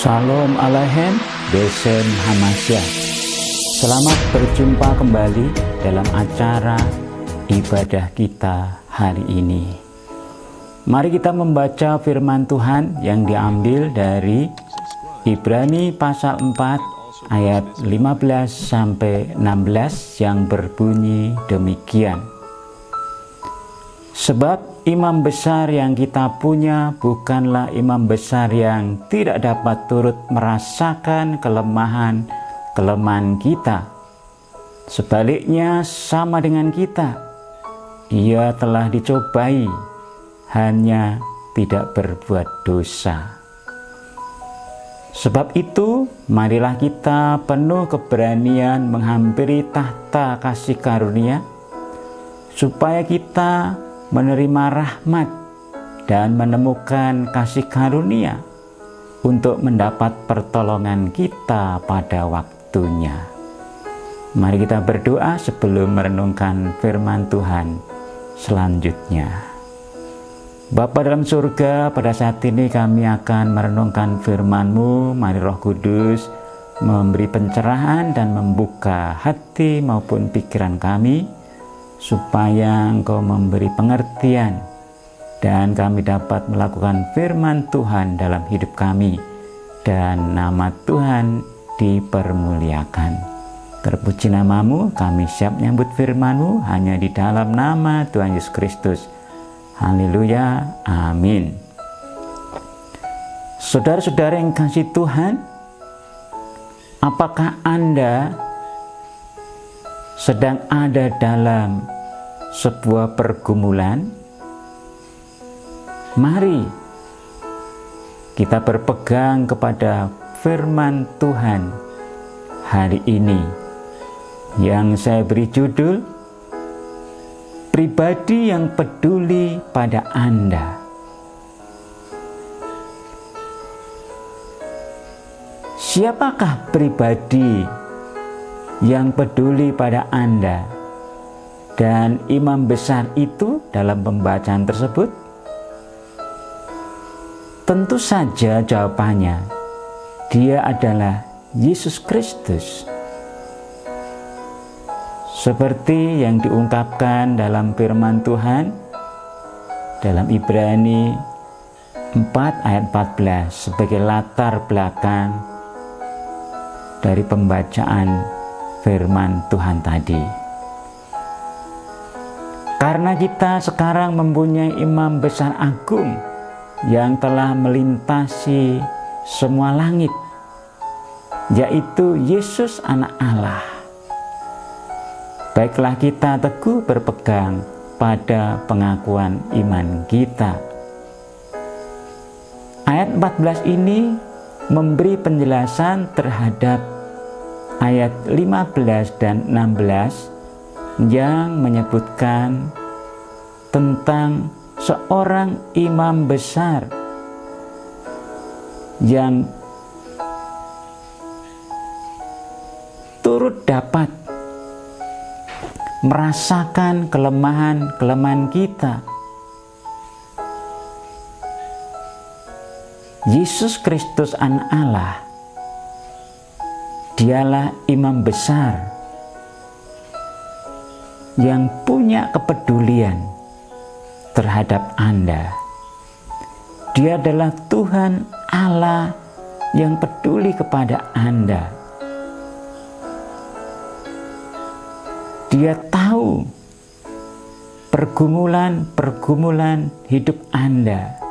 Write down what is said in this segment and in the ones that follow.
Shalom Aleichem, Besem Hamasya. Selamat berjumpa kembali dalam acara ibadah kita hari ini. Mari kita membaca firman Tuhan yang diambil dari Ibrani pasal 4 ayat 15-16 yang berbunyi demikian. Sebab imam besar yang kita punya bukanlah imam besar yang tidak dapat turut merasakan kelemahan kita. Sebaliknya sama dengan kita, ia telah dicobai, hanya tidak berbuat dosa. Sebab itu, marilah kita penuh keberanian menghampiri tahta kasih karunia, supaya kita menerima rahmat dan menemukan kasih karunia untuk mendapat pertolongan kita pada waktunya. Mari kita berdoa sebelum merenungkan firman Tuhan selanjutnya. Bapa dalam surga, pada saat ini kami akan merenungkan firman-Mu. Mari Roh Kudus memberi pencerahan dan membuka hati maupun pikiran kami, supaya Engkau memberi pengertian dan kami dapat melakukan firman Tuhan dalam hidup kami, dan nama Tuhan dipermuliakan. Terpuji namamu, kami siap menyambut firman-Mu hanya di dalam nama Tuhan Yesus Kristus. Haleluya, amin. Saudara-saudara yang kasih Tuhan, apakah Anda sedang ada dalam sebuah pergumulan? Mari kita berpegang kepada firman Tuhan hari ini yang saya beri judul Pribadi yang Peduli pada Anda. Siapakah pribadi yang peduli pada Anda? Dan imam besar itu dalam pembacaan tersebut? Tentu saja jawabannya, dia adalah Yesus Kristus. Seperti yang diungkapkan dalam firman Tuhan dalam Ibrani 4 ayat 14 sebagai latar belakang dari pembacaan firman Tuhan tadi. Karena kita sekarang mempunyai imam besar agung yang telah melintasi semua langit, yaitu Yesus Anak Allah. Baiklah kita teguh berpegang pada pengakuan iman kita. Ayat 14 ini memberi penjelasan terhadap ayat 15 dan 16 yang menyebutkan tentang seorang imam besar yang turut dapat merasakan kelemahan kita. Yesus Kristus Anak Allah, dialah imam besar yang punya kepedulian terhadap Anda. Dia adalah Tuhan Allah yang peduli kepada Anda. Dia tahu pergumulan hidup Anda.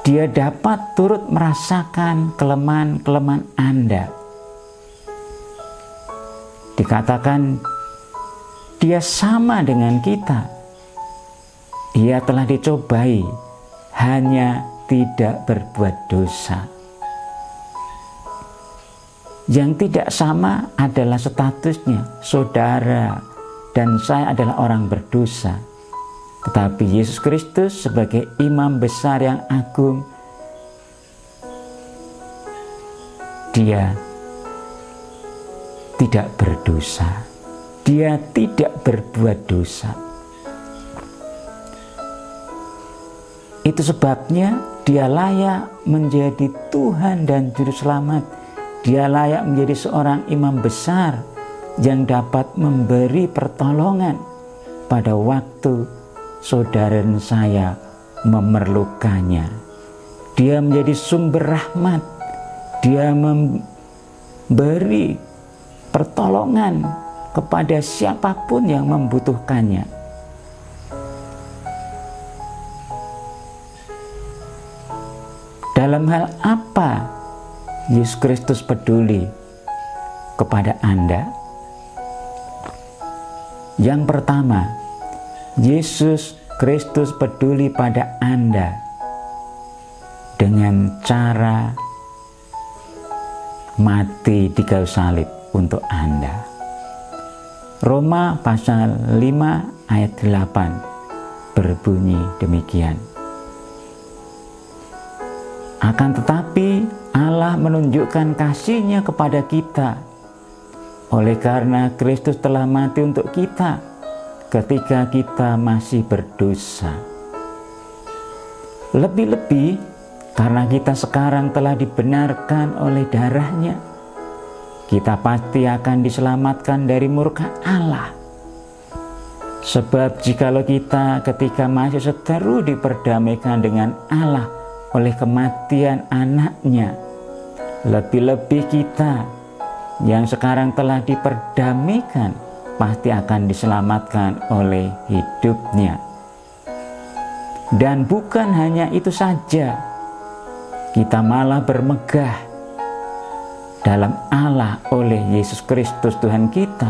Dia dapat turut merasakan kelemahan Anda. Dikatakan dia sama dengan kita. Ia telah dicobai, hanya tidak berbuat dosa. Yang tidak sama adalah statusnya. Saudara dan saya adalah orang berdosa. Tetapi Yesus Kristus sebagai imam besar yang agung, dia tidak berdosa. Dia tidak berbuat dosa. Itu sebabnya Dia layak menjadi Tuhan dan Juru Selamat. Dia layak menjadi seorang imam besar yang dapat memberi pertolongan pada waktu saudara dan saya memerlukannya. Dia menjadi sumber rahmat. Dia memberi pertolongan kepada siapapun yang membutuhkannya. Dalam hal apa Yesus Kristus peduli kepada Anda? Yang pertama, Yesus Kristus peduli pada Anda dengan cara mati di kayu salib untuk Anda. Roma pasal 5 ayat 8 berbunyi demikian. Akan tetapi Allah menunjukkan kasih-Nya kepada kita oleh karena Kristus telah mati untuk kita ketika kita masih berdosa. Lebih-lebih karena kita sekarang telah dibenarkan oleh darah-Nya, kita pasti akan diselamatkan dari murka Allah. Sebab jikalau kita ketika masih seteru diperdamaikan dengan Allah oleh kematian Anak-Nya, lebih-lebih kita yang sekarang telah diperdamaikan pasti akan diselamatkan oleh hidup-Nya. Dan bukan hanya itu saja, kita malah bermegah dalam Allah oleh Yesus Kristus Tuhan kita,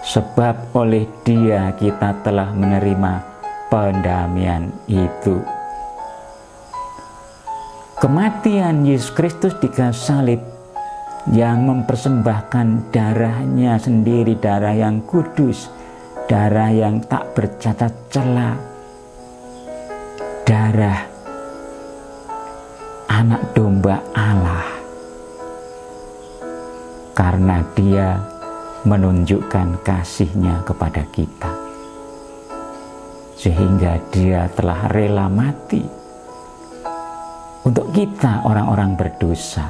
sebab oleh Dia kita telah menerima pendamaian itu. Kematian Yesus Kristus di kayu salib yang mempersembahkan darah-Nya sendiri, darah yang kudus, darah yang tak bercacat celah, darah anak domba Allah, karena Dia menunjukkan kasih-Nya kepada kita, sehingga Dia telah rela mati untuk kita orang-orang berdosa.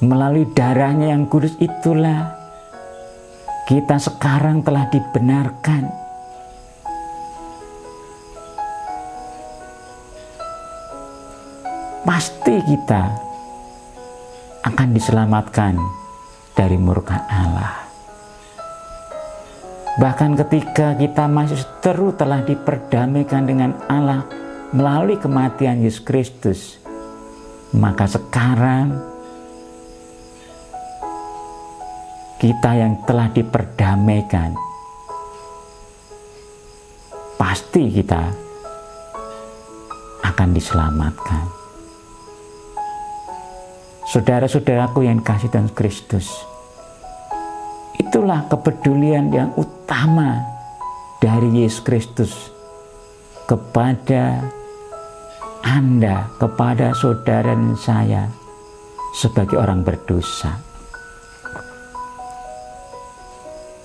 Melalui darah-Nya yang kudus itulah kita sekarang telah dibenarkan. Pasti kita akan diselamatkan dari murka Allah. Bahkan ketika kita masih seteru telah diperdamaikan dengan Allah melalui kematian Yesus Kristus, maka sekarang kita yang telah diperdamaikan, pasti kita akan diselamatkan. Saudara-saudaraku yang kasih Tuhan Kristus, itulah kepedulian yang utama dari Yesus Kristus kepada Anda, kepada saudara dan saya sebagai orang berdosa.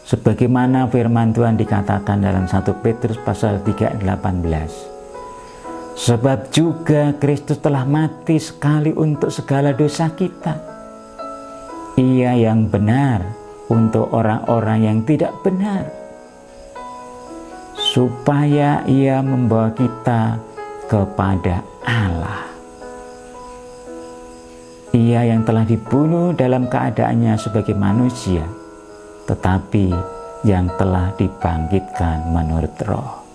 Sebagaimana firman Tuhan dikatakan dalam 1 Petrus pasal 3 ayat 18. Sebab juga Kristus telah mati sekali untuk segala dosa kita. Ia yang benar untuk orang-orang yang tidak benar, supaya Ia membawa kita kepada Allah. Ia yang telah dibunuh dalam keadaannya sebagai manusia, tetapi yang telah dibangkitkan menurut Roh.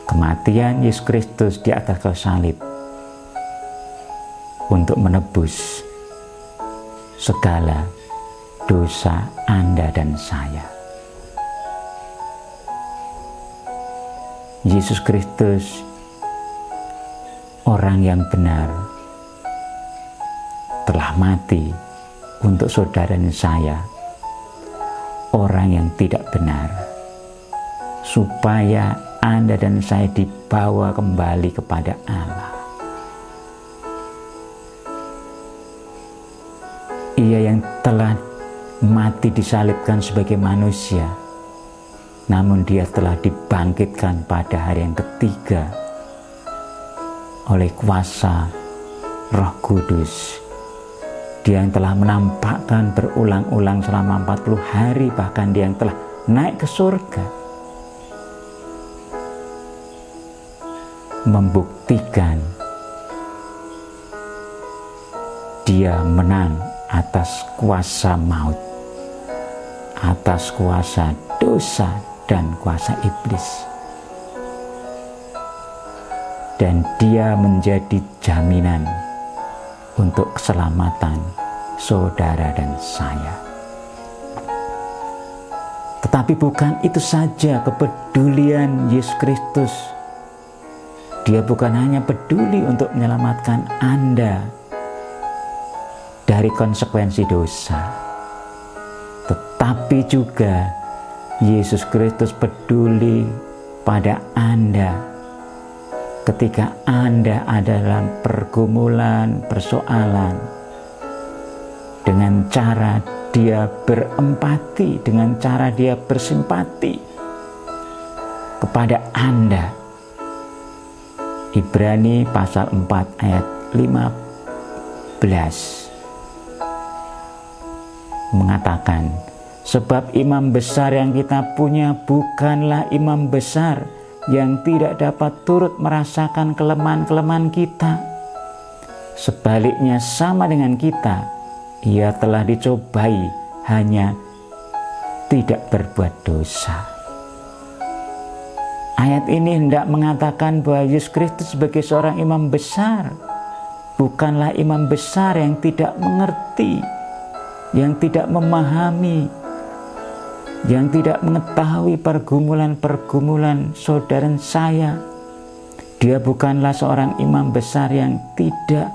Kematian Yesus Kristus di atas kayu salib untuk menebus segala dosa Anda dan saya. Yesus Kristus, orang yang benar, telah mati untuk saudara dan saya, orang yang tidak benar, supaya Anda dan saya dibawa kembali kepada Allah. Ia yang telah mati disalibkan sebagai manusia, namun dia telah dibangkitkan pada hari yang ketiga oleh kuasa Roh Kudus. Dia yang telah menampakkan berulang-ulang selama 40 hari, bahkan dia yang telah naik ke surga, membuktikan dia menang atas kuasa maut, atas kuasa dosa dan kuasa iblis. Dan dia menjadi jaminan untuk keselamatan saudara dan saya. Tetapi bukan itu saja kepedulian Yesus Kristus. Dia bukan hanya peduli untuk menyelamatkan Anda dari konsekuensi dosa, tetapi juga Yesus Kristus peduli pada Anda ketika Anda ada dalam pergumulan, persoalan, dengan cara dia berempati, dengan cara dia bersimpati kepada Anda. Ibrani pasal 4 ayat 15 mengatakan, sebab imam besar yang kita punya bukanlah imam besar yang tidak dapat turut merasakan kelemahan-kelemahan kita. Sebaliknya sama dengan kita, ia telah dicobai, hanya tidak berbuat dosa. Ayat ini hendak mengatakan bahwa Yesus Kristus sebagai seorang imam besar bukanlah imam besar yang tidak mengerti, yang tidak memahami, yang tidak mengetahui pergumulan-pergumulan saudara saya. Dia bukanlah seorang imam besar yang tidak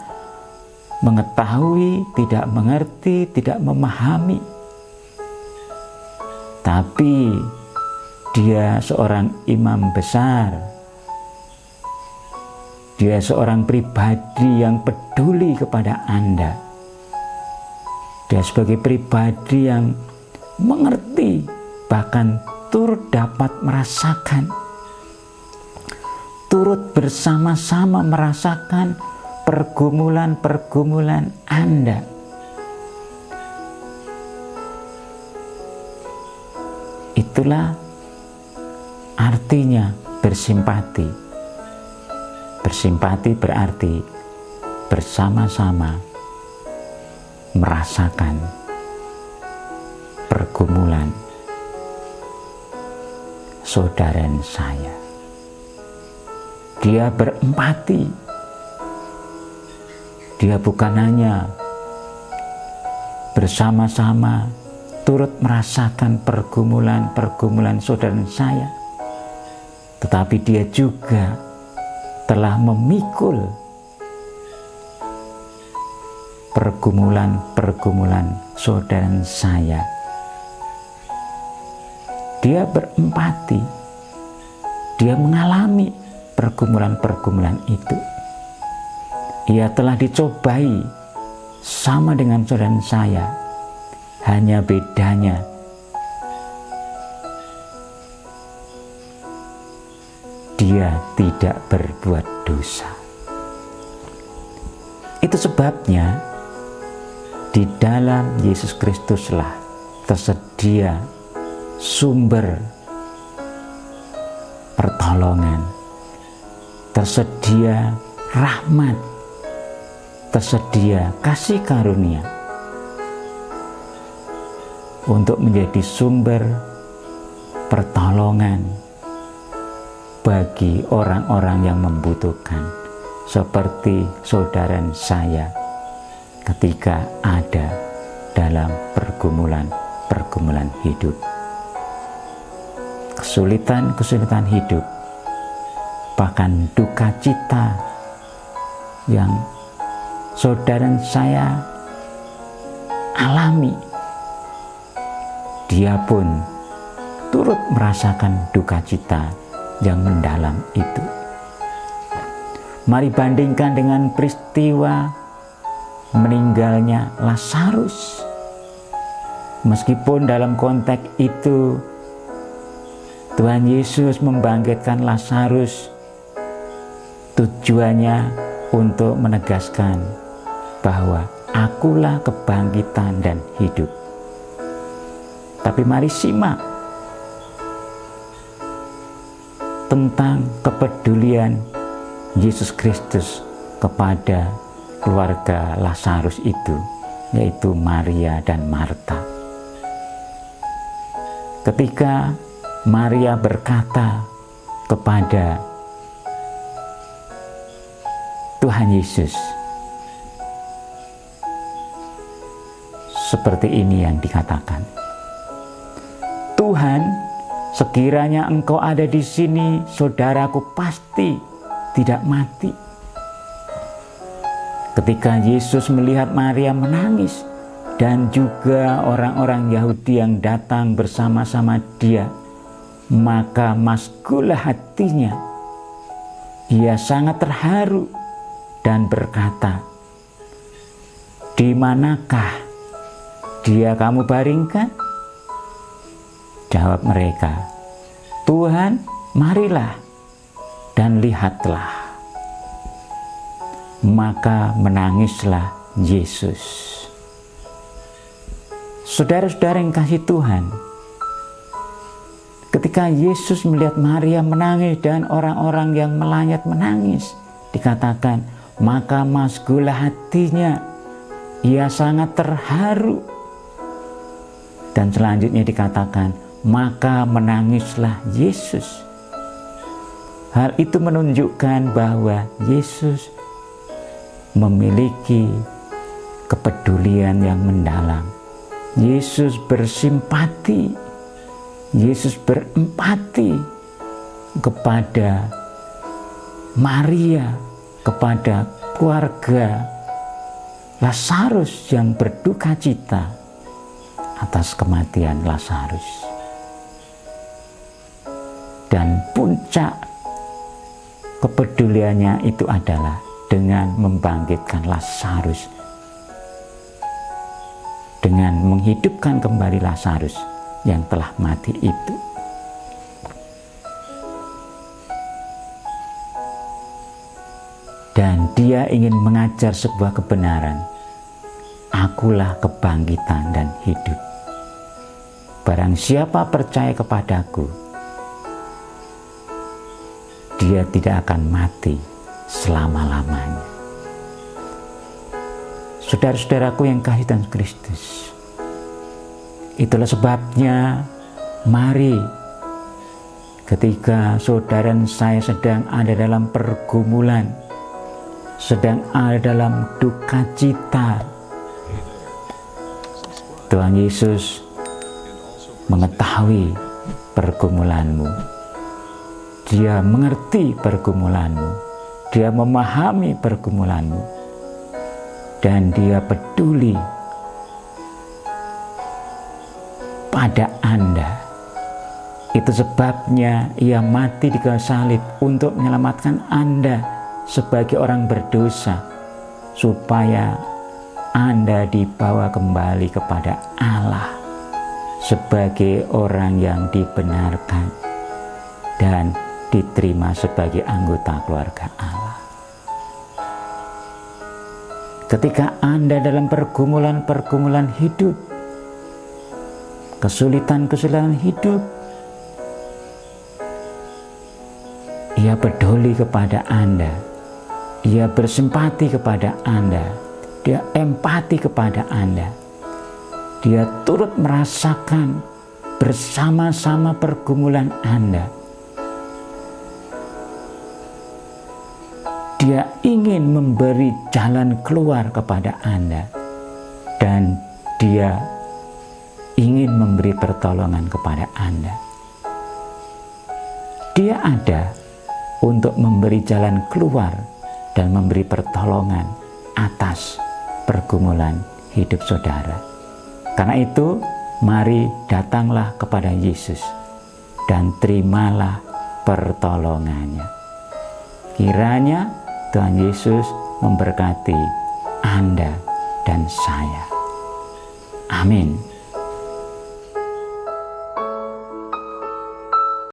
mengetahui, tidak mengerti, tidak memahami. Tapi dia seorang imam besar. Dia seorang pribadi yang peduli kepada Anda. Dia sebagai pribadi yang mengerti, bahkan turut dapat merasakan, turut bersama-sama merasakan pergumulan-pergumulan Anda. Itulah artinya bersimpati. Bersimpati berarti bersama-sama merasakan pergumulan saudara saya. Dia berempati. Dia bukan hanya bersama-sama turut merasakan pergumulan-pergumulan saudara saya, tetapi dia juga telah memikul pergumulan-pergumulan saudara saya. Dia berempati, dia mengalami pergumulan-pergumulan itu. Ia telah dicobai sama dengan saudara saya, hanya bedanya dia tidak berbuat dosa. Itu sebabnya di dalam Yesus Kristuslah tersedia sumber pertolongan, tersedia rahmat, tersedia kasih karunia untuk menjadi sumber pertolongan bagi orang-orang yang membutuhkan, seperti saudara saya ketika ada dalam pergumulan hidup, kesulitan hidup, bahkan duka cita yang saudara saya alami. Dia pun turut merasakan duka cita yang mendalam itu. Mari bandingkan dengan peristiwa meninggalnya Lazarus. Meskipun dalam konteks itu Tuhan Yesus membangkitkan Lazarus, tujuannya untuk menegaskan bahwa akulah kebangkitan dan hidup. Tapi mari simak tentang kepedulian Yesus Kristus kepada keluarga Lazarus itu, yaitu Maria dan Marta. Ketika Maria berkata kepada Tuhan Yesus, seperti ini yang dikatakan, "Tuhan, sekiranya Engkau ada di sini, saudaraku pasti tidak mati." Ketika Yesus melihat Maria menangis dan juga orang-orang Yahudi yang datang bersama-sama dia, maka maskulah hatinya. Ia sangat terharu dan berkata, "Di manakah dia kamu baringkan?" Jawab mereka, "Tuhan, marilah dan lihatlah." Maka menangislah Yesus. Saudara-saudara yang kasih Tuhan, ketika Yesus melihat Maria menangis dan orang-orang yang melayat menangis, dikatakan, maka masgulah hatinya, ia sangat terharu. Dan selanjutnya dikatakan, maka menangislah Yesus. Hal itu menunjukkan bahwa Yesus memiliki kepedulian yang mendalam. Yesus bersimpati, Yesus berempati kepada Maria, kepada keluarga Lazarus yang berduka cita atas kematian Lazarus. Dan puncak kepeduliannya itu adalah dengan membangkitkan Lazarus, dengan menghidupkan kembali Lazarus yang telah mati itu. Dan dia ingin mengajar sebuah kebenaran, akulah kebangkitan dan hidup. Barang siapa percaya kepadaku, dia tidak akan mati selama-lamanya. Saudara-saudaraku yang kasih Tuhan Kristus, itulah sebabnya mari ketika saudara dan saya sedang ada dalam pergumulan, sedang ada dalam duka cita, Tuhan Yesus mengetahui pergumulanmu. Dia mengerti pergumulanmu, dia memahami pergumulanmu, dan dia peduli pada Anda. Itu sebabnya ia mati di kayu salib untuk menyelamatkan Anda sebagai orang berdosa, supaya Anda dibawa kembali kepada Allah sebagai orang yang dibenarkan dan diterima sebagai anggota keluarga Allah. Ketika Anda dalam pergumulan-pergumulan hidup, kesulitan-kesulitan hidup, ia peduli kepada Anda, ia bersimpati kepada Anda, dia empati kepada Anda, dia turut merasakan bersama-sama pergumulan Anda. Dia ingin memberi jalan keluar kepada Anda, dan dia ingin memberi pertolongan kepada Anda. Dia ada untuk memberi jalan keluar dan memberi pertolongan atas pergumulan hidup saudara. Karena itu, mari datanglah kepada Yesus dan terimalah pertolongannya. Kiranya Tuhan Yesus memberkati Anda dan saya. Amin.